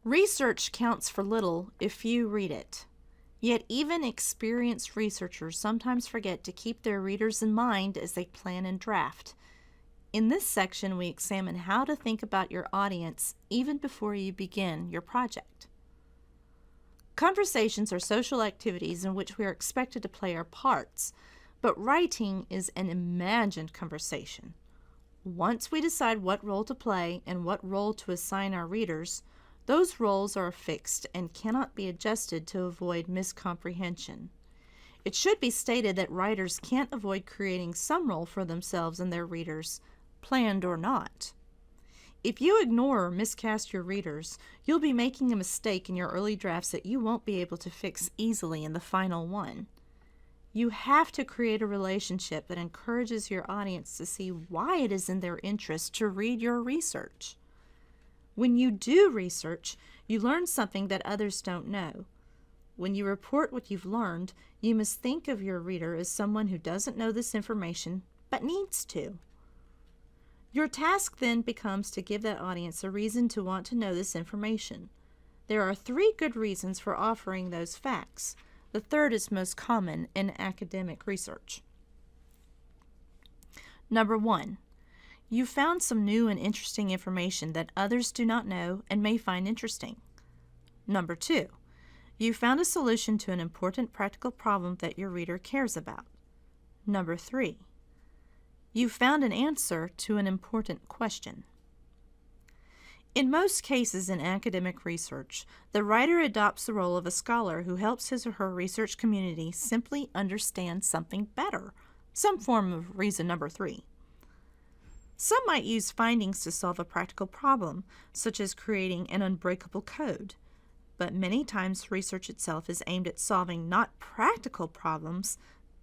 Research counts for little if few read it. Yet even experienced researchers sometimes forget to keep their readers in mind as they plan and draft. In this section, we examine how to think about your audience even before you begin your project. Conversations are social activities in which we are expected to play our parts, but writing is an imagined conversation. Once we decide what role to play and what role to assign our readers, those roles are fixed and cannot be adjusted to avoid miscomprehension. It should be stated that writers can't avoid creating some role for themselves and their readers, planned or not. If you ignore or miscast your readers, you'll be making a mistake in your early drafts that you won't be able to fix easily in the final one. You have to create a relationship that encourages your audience to see why it is in their interest to read your research. When you do research, you learn something that others don't know. When you report what you've learned, you must think of your reader as someone who doesn't know this information, but needs to. Your task then becomes to give that audience a reason to want to know this information. There are 3 good reasons for offering those facts. The third is most common in academic research. Number 1. You found some new and interesting information that others do not know and may find interesting. Number 2. You found a solution to an important practical problem that your reader cares about. Number 3. You found an answer to an important question. In most cases in academic research, the writer adopts the role of a scholar who helps his or her research community simply understand something better, some form of reason number 3. Some might use findings to solve a practical problem, such as creating an unbreakable code. But many times research itself is aimed at solving not practical problems,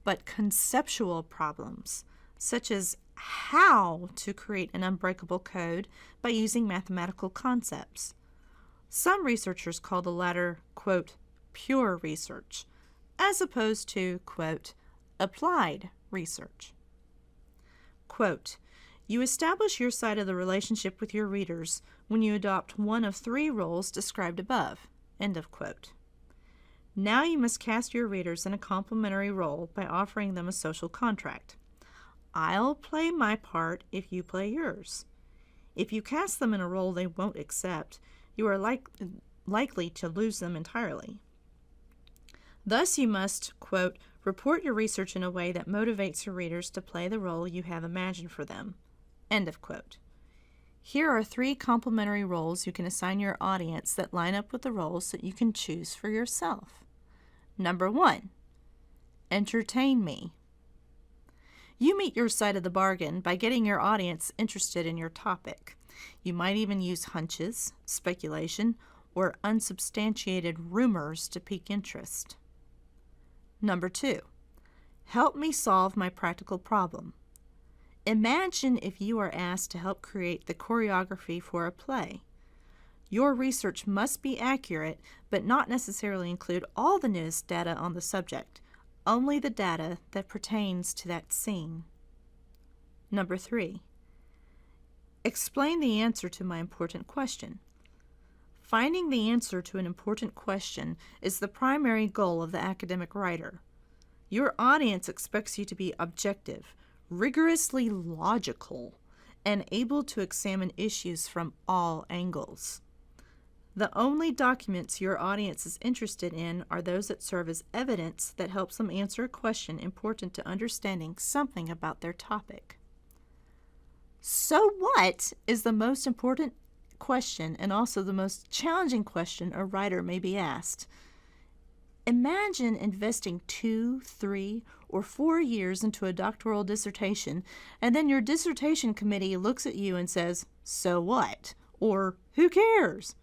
but conceptual problems, such as how to create an unbreakable code by using mathematical concepts. Some researchers call the latter, quote, pure research, as opposed to, quote, applied research. Quote, you establish your side of the relationship with your readers when you adopt one of 3 roles described above. End of quote. Now you must cast your readers in a complementary role by offering them a social contract. I'll play my part if you play yours. If you cast them in a role they won't accept, you are likely to lose them entirely. Thus you must, quote, report your research in a way that motivates your readers to play the role you have imagined for them. End of quote. Here are 3 complementary roles you can assign your audience that line up with the roles that you can choose for yourself. Number 1, entertain me. You meet your side of the bargain by getting your audience interested in your topic. You might even use hunches, speculation, or unsubstantiated rumors to pique interest. Number 2, help me solve my practical problem. Imagine if you are asked to help create the choreography for a play. Your research must be accurate, but not necessarily include all the newest data on the subject, only the data that pertains to that scene. Number 3, explain the answer to my important question. Finding the answer to an important question is the primary goal of the academic writer. Your audience expects you to be objective, rigorously logical, and able to examine issues from all angles. The only documents your audience is interested in are those that serve as evidence that helps them answer a question important to understanding something about their topic. So what is the most important question and also the most challenging question a writer may be asked? Imagine investing 2, 3, or 4 years into a doctoral dissertation, and then your dissertation committee looks at you and says, "So what?" or "Who cares?"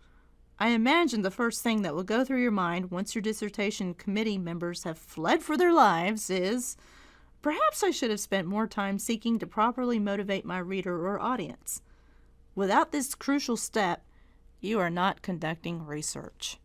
I imagine the first thing that will go through your mind once your dissertation committee members have fled for their lives is, perhaps I should have spent more time seeking to properly motivate my reader or audience. Without this crucial step, you are not conducting research.